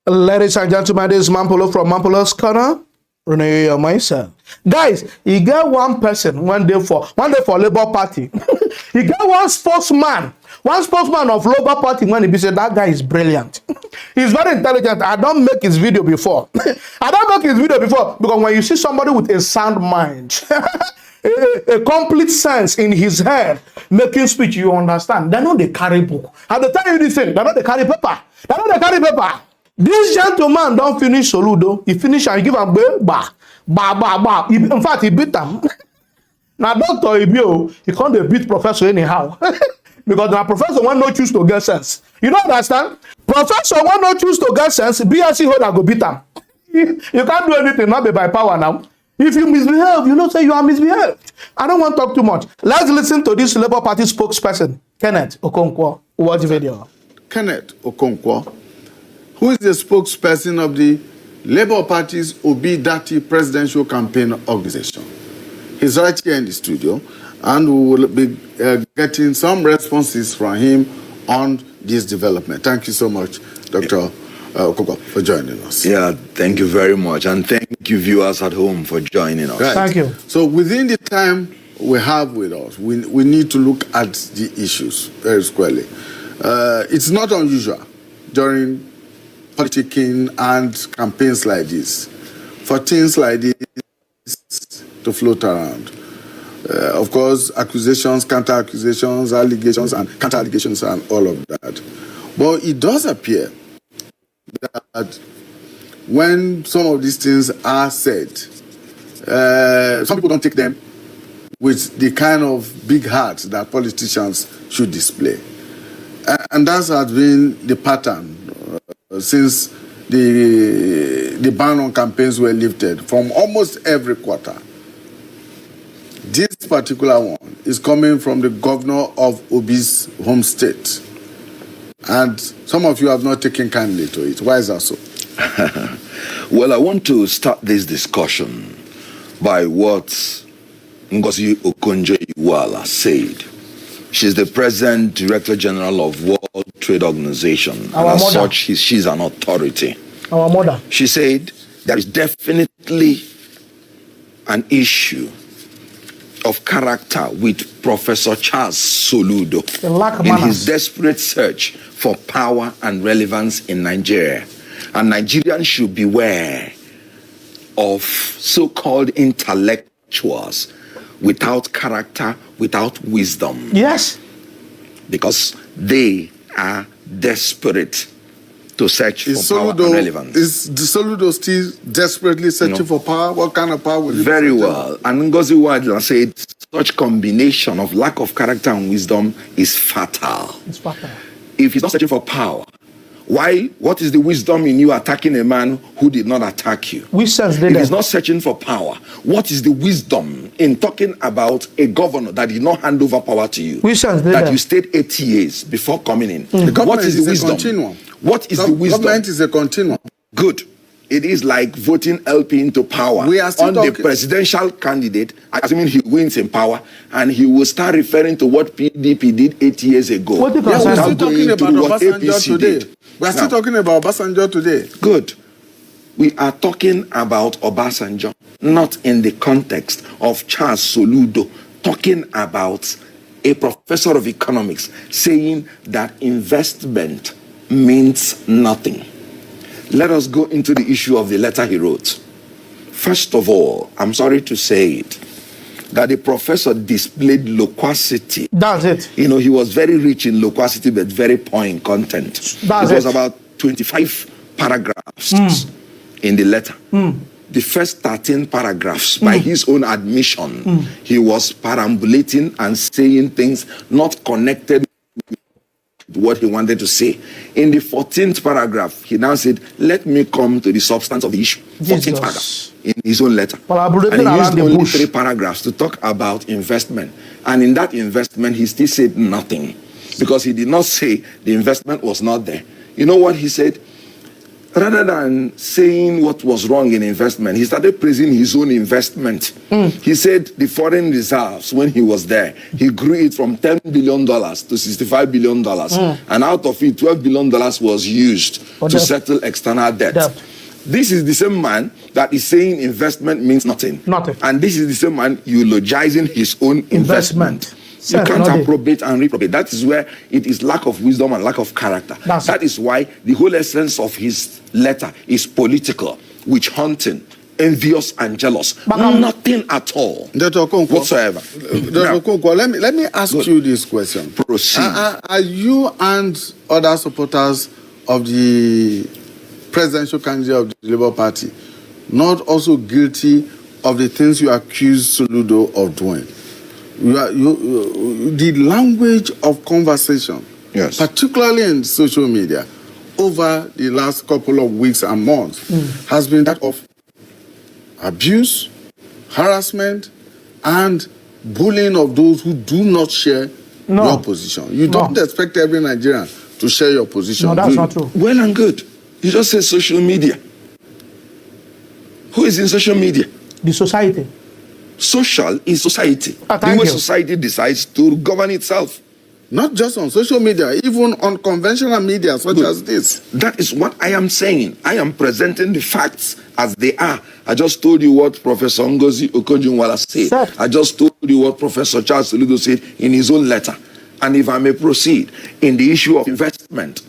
Ladies and gentlemen, this is Mampolo from Mampolo's Corner. Renee myself. Guys, you get one person one day for Labour Party. You get one spokesman of Labour Party when he said that guy is brilliant. He's very intelligent. I don't make his video before. Because when you see somebody with a sound mind, a complete sense in his head, making speech, you understand. They know they carry book. And they tell you this thing, they know they carry paper. This gentleman don't finish Soludo. He finish and give him ba. In fact, he beat them. Now, Dr. Ibio, he can't beat professor anyhow. Because now professor will not choose to get sense. You don't understand? Professor will not choose to get sense. BSc holder go beat them. You can't do anything, not be by power now. If you misbehave, you know say you are misbehaved. I don't want to talk too much. Let's listen to this Labour Party spokesperson, Keneth Okonkwo. Watch the video. Keneth Okonkwo, who is the spokesperson of the Labour Party's Obi-Dati presidential campaign organization. He's right here in the studio, and we will be getting some responses from him on this development. Thank you so much, Dr. Okonkwo, for joining us. Yeah, thank you very much, and thank you viewers at home for joining us. Right. Thank you. So within the time we have with us, we need to look at the issues very squarely. It's not unusual during politicking and campaigns like this for things like this to float around. Of course, accusations, counter-accusations, allegations, and counter-allegations, and all of that. But it does appear that when some of these things are said, some people don't take them with the kind of big heart that politicians should display. And that has been the pattern since the ban on campaigns were lifted from almost every quarter. This particular one is coming from the governor of Obi's home state. And some of you have not taken kindly to it. Why is that so? Well, I want to start this discussion by what Ngozi Okonjo-Iweala said. She's the President Director General of World Trade Organization. And as such, she's an authority. Our mother. She said there is definitely an issue of character with Professor Charles Soludo in his desperate search for power and relevance in Nigeria. And Nigerians should beware of so-called intellectuals without character, without wisdom. Yes. Because they are desperate to search for power and relevance. Is the Soludo still desperately searching for power? What kind of power will he Very well. And Ngozi Okonjo said such combination of lack of character and wisdom is fatal. It's fatal. If he's not searching for power, why? What is the wisdom in you attacking a man who did not attack you? We sense if he's not searching for power, what is the wisdom in talking about a governor that did not hand over power to you? We sense that you stayed 8 years before coming in. What is the wisdom? What is the wisdom? Government is a continuum. Good. It is like voting LP into power We are still on the presidential candidate, assuming he wins in power, and he will start referring to what PDP did 8 years ago. What we're still talking about Obasanjo today. We're still talking about Obasanjo today. Good. We are talking about Obasanjo, not in the context of Charles Soludo, talking about a professor of economics saying that investment means nothing. Let us go into the issue of the letter he wrote. First of all, I'm sorry to say it, that the professor displayed loquacity. That's it. You know, he was very rich in loquacity, but very poor in content. It was about 25 paragraphs in the letter. The first 13 paragraphs, by his own admission, he was perambulating and saying things not connected what he wanted to say. In the 14th paragraph, he now said, let me come to the substance of the issue. 14th paragraph in his own letter. And he used only 3 paragraphs to talk about investment. And in that investment, he still said nothing. Because he did not say the investment was not there. You know what he said? rather than saying what was wrong in investment, he started praising his own investment. He said the foreign reserves, when he was there, he grew it from $10 billion to $65 billion. And out of it, $12 billion was used to settle external debt. This is the same man that is saying investment means nothing. And this is the same man eulogizing his own investment. You can't appropriate and reprobate. That is where it is lack of wisdom and lack of character. That is why the whole essence of his letter is political, witch hunting, envious and jealous. Nothing at all. Dr. Okonkwo, whatsoever. Dr. Okonkwo, let me ask you this question. Proceed. Are you and other supporters of the presidential candidate of the Labour Party not also guilty of the things you accuse Soludo of doing? The language of conversation, particularly in social media, over the last couple of weeks and months, has been that of abuse, harassment, and bullying of those who do not share your position. You don't expect every Nigerian to share your position. No, that's not true. Well and good. You just say social media. Who is in social media? The society. Social is society. The way society decides to govern itself. Not just on social media, even on conventional media such as this. That is what I am saying. I am presenting the facts as they are. I just told you what Professor Ngozi Okonjo-Iweala said. I just told you what Professor Charles Soludo said in his own letter. And if I may proceed, in the issue of investment,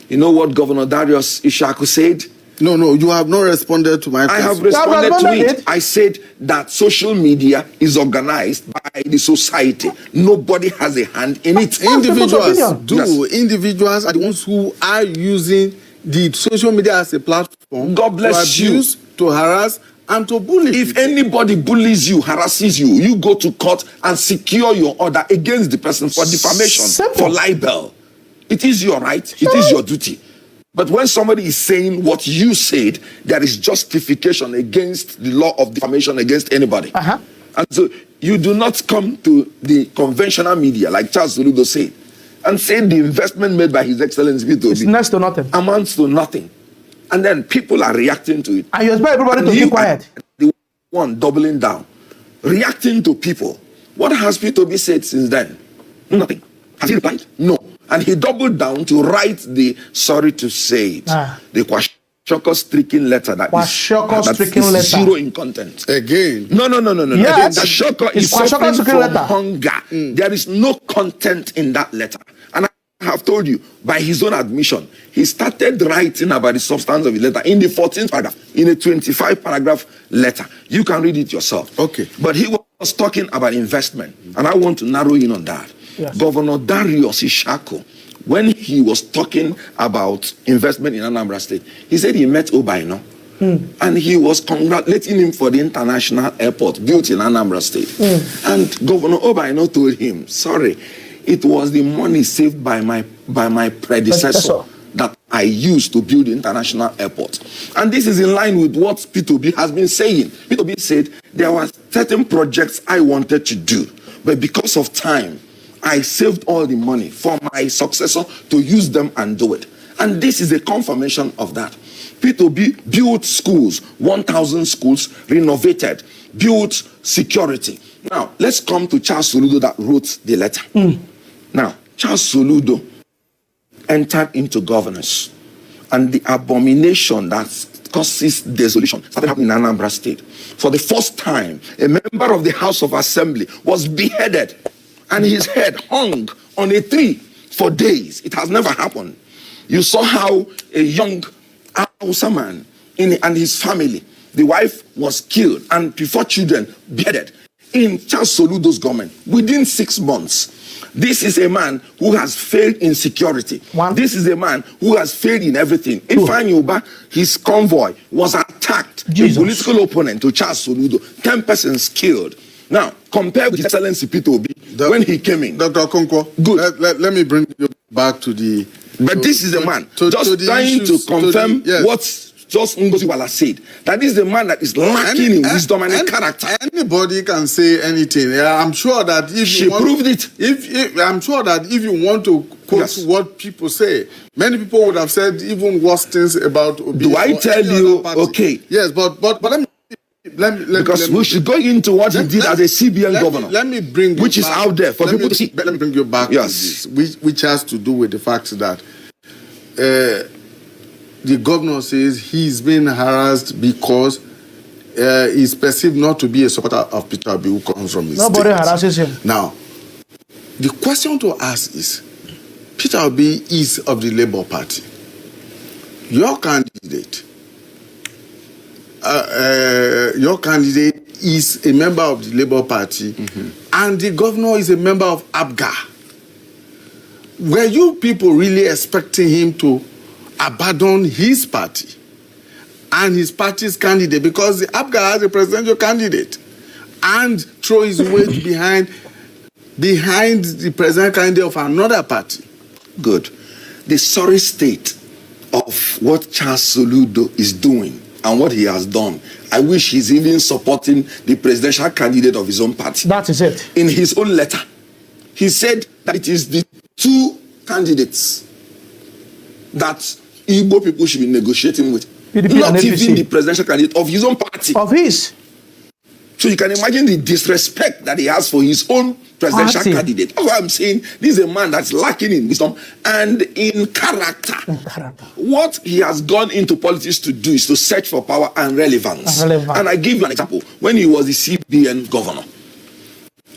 you know what Governor Darius Ishaku said? No, you have not responded to my question. I have responded to it. I said that social media is organized by the society. Nobody has a hand in it. Individuals do. Individuals are the ones who are using the social media as a platform God bless to abuse, to harass, and to bully. If anybody bullies you, harasses you, you go to court and secure your order against the person for defamation, for libel. It is your right. It is your duty. But when somebody is saying what you said, there is justification against the law of defamation against anybody. And so you do not come to the conventional media, like Charles Soludo said, and say the investment made by His Excellency it's next to nothing. Amounts to nothing. And then people are reacting to it. And you expect everybody to keep quiet. The one doubling down, reacting to people. What has P2B said since then? Nothing. Has he replied? No. And he doubled down to write the sorry to say it. The Kwashiorkor-stricken letter that is zero in content. Again. No. Yes. Kwashiorkor is suffering from hunger. There is no content in that letter. And I have told you, by his own admission, he started writing about the substance of the letter in the 14th paragraph, in a 25-paragraph letter. You can read it yourself. Okay. But he was talking about investment, and I want to narrow in on that. Yes. Governor Darius Ishaku, when he was talking about investment in Anambra State, he said he met Obaino, and he was congratulating him for the international airport built in Anambra State. And Governor Obaino told him, sorry, it was the money saved by my predecessor that I used to build the international airport. And this is in line with what P2B has been saying. P2B said there were certain projects I wanted to do, but because of time, I saved all the money for my successor to use them and do it. And this is a confirmation of that. P2B built schools, 1,000 schools, renovated, built security. Now, let's come to Charles Soludo that wrote the letter. Now, Charles Soludo entered into governance, and the abomination that causes desolation started happening in Anambra State. For the first time, a member of the House of Assembly was beheaded, and his head hung on a tree for days. It has never happened. You saw how a young Hausa man and his family, the wife was killed, and before children beheaded in Charles Soludo's government within 6 months. This is a man who has failed in security. This is a man who has failed in everything. Ifeanyi Uba, his convoy was attacked. A political opponent to Charles Soludo. 10 persons killed. Now, compared with His Excellency P2B, when he came in. Dr. Okonkwo, good. Let me bring you back to the... But this is a man just trying to confirm what just Ngozi Wala said, that is the man that is lacking in wisdom and in character. Anybody can say anything. Yeah, I'm sure that if She you want, proved it. If I'm sure that if you want to quote Yes. what people say, many people would have said even worse things about Obi. Do I or tell any you? other party. Okay. Yes, but let me Because we should go into what he did as a CBN governor. Let me bring you which is back- out there for let people me- to see. Let me bring you back Yes. to this, which has to do with the fact that the governor says he's been harassed because he's perceived not to be a supporter of Peter Obi, who comes from his Nobody state. harasses him. Now, the question to ask is, Peter Obi is of the Labour Party. Your candidate is a member of the Labour Party, and the governor is a member of ABGA. Were you people really expecting him to abandon his party and his party's candidate, because the ABGA has a presidential candidate, and throw his weight behind the presidential candidate of another party? Good. The sorry state of what Charles Soludo is doing and what he has done, I wish he's even supporting the presidential candidate of his own party. That is it. In his own letter, he said that it is the two candidates that Igbo people should be negotiating with. PDP Not and APC. even the presidential candidate of his own party. Of his. So you can imagine the disrespect that he has for his own presidential Party. candidate. That's why I'm saying this is a man that's lacking in wisdom and in character. What he has gone into politics to do is to search for power and relevance. And I give you an example. When he was the CBN governor,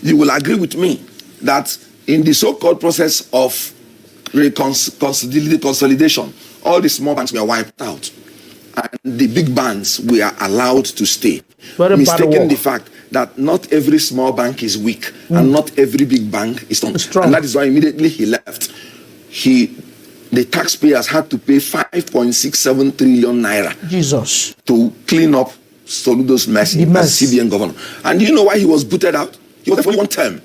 you will agree with me that in the so-called process of consolidation, all the small banks were wiped out and the big banks were allowed to stay. Very bad Mistaking work. the fact that not every small bank is weak and not every big bank is strong. And that is why immediately he left. The taxpayers had to pay 5.67 trillion naira Jesus. to clean up Soludo's mess The as mess. CBN governor. And do you know why he was booted out? He was there for only one term.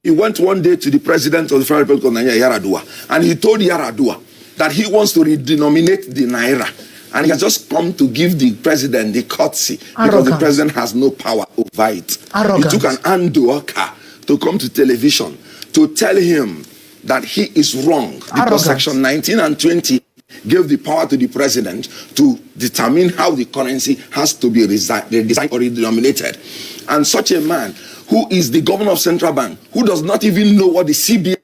He went one day to the president of the Federal Republic of Nigeria, Yaradua, and he told Yaradua that he wants to redenominate the naira. And he has just come to give the president the courtesy because the president has no power over it. Arrogance. He took an Andoaka to come to television to tell him that he is wrong because Arrogance. Section 19 and 20 gave the power to the president to determine how the currency has to be redesigned or redenominated. And such a man who is the governor of Central Bank, who does not even know what the CBN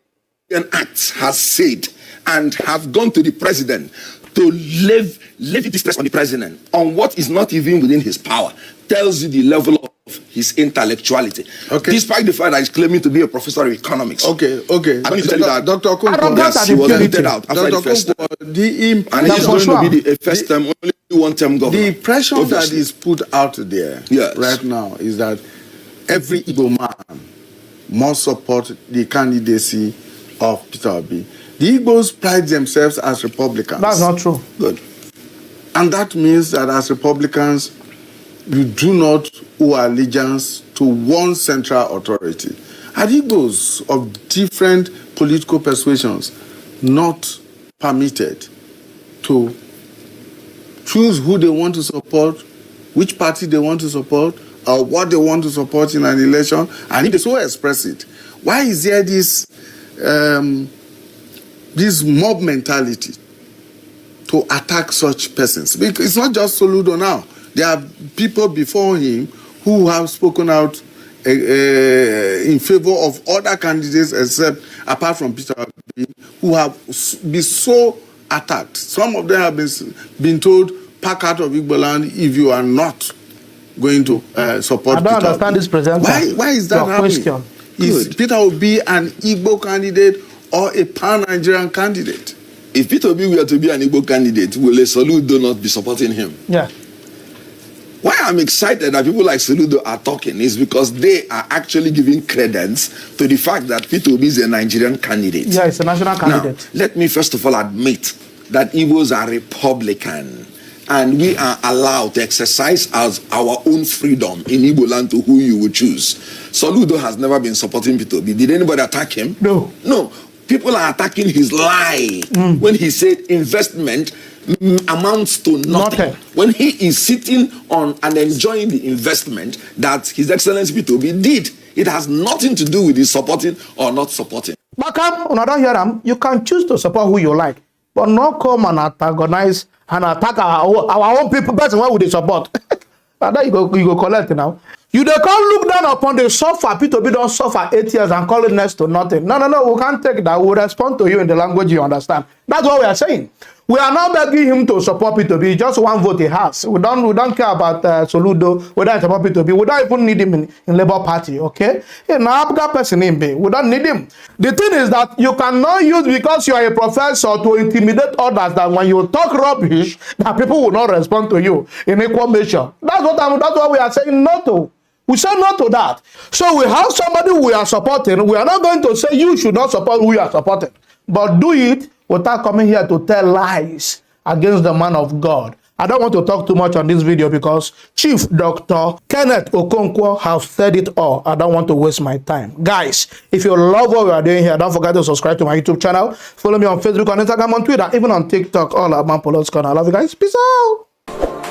Act has said, and have gone to the president to levy distress on the president on what is not even within his power, tells you the level of his intellectuality. Okay. Despite the fact that he's claiming to be a professor of economics. Okay. I don't need to tell you that. Dr. Okonkwo, Yes, he was voted out after the first term. And he's going to be the first term, only one-term governor. The pressure Obviously. that is put out there right now is that every Igbo man must support the candidacy of Peter Obi. The Igbos pride themselves as Republicans. That's not true. Good. And that means that as Republicans, you do not owe allegiance to one central authority. Are Igbos of different political persuasions not permitted to choose who they want to support, which party they want to support, or what they want to support in an election, and if they so express it? Why is there this mob mentality to attack such persons? Because it's not just Soludo now. There are people before him who have spoken out in favor of other candidates, apart from Peter Obi, who have been so attacked. Some of them have been told, pack out of Igbo land if you are not going to support Peter I don't understand Obi. this presenter. Why is that happening? Question. Is Peter Obi an Igbo candidate or a pan-Nigerian candidate? If Peter Obi were to be an Igbo candidate, will a Soludo not be supporting him? Yeah. Why I'm excited that people like Soludo are talking is because they are actually giving credence to the fact that Peter Obi is a Nigerian candidate. Yeah, it's a national candidate. Now, let me first of all admit that Igbos are Republican and we are allowed to exercise our own freedom in Igbo land to who you would choose. Soludo has never been supporting Peter Obi. Did anybody attack him? No. No. People are attacking his lie when he said investment amounts to nothing. When he is sitting on and enjoying the investment that His Excellency P2B did, it has nothing to do with his supporting or not supporting. Bakam, when I don't hear them, you can choose to support who you like, but not come and antagonize and attack our own people. Person, why would they support? And then you go collect now. You they can't look down upon the suffer. P2B don't suffer 8 years and call it next to nothing. No, we can't take that. We'll respond to you in the language you understand. That's what we are saying. We are not begging him to support P2B. Just one vote he has. We don't care about Soludo. We don't support P2B. We don't even need him in Labour Party. Okay? He's not a person in B. We don't need him. The thing is that you cannot use because you are a professor to intimidate others. That when you talk rubbish, that people will not respond to you in equal measure. That's what we are saying no to. We say no to that. So we have somebody we are supporting. We are not going to say you should not support who you are supporting, but do it without coming here to tell lies against the man of God. I don't want to talk too much on this video because Chief Dr. Keneth Okonkwo has said it all. I don't want to waste my time. Guys, if you love what we are doing here, don't forget to subscribe to my YouTube channel. Follow me on Facebook, on Instagram, on Twitter, even on TikTok, all at Mampolo's Corner. I love you guys. Peace out.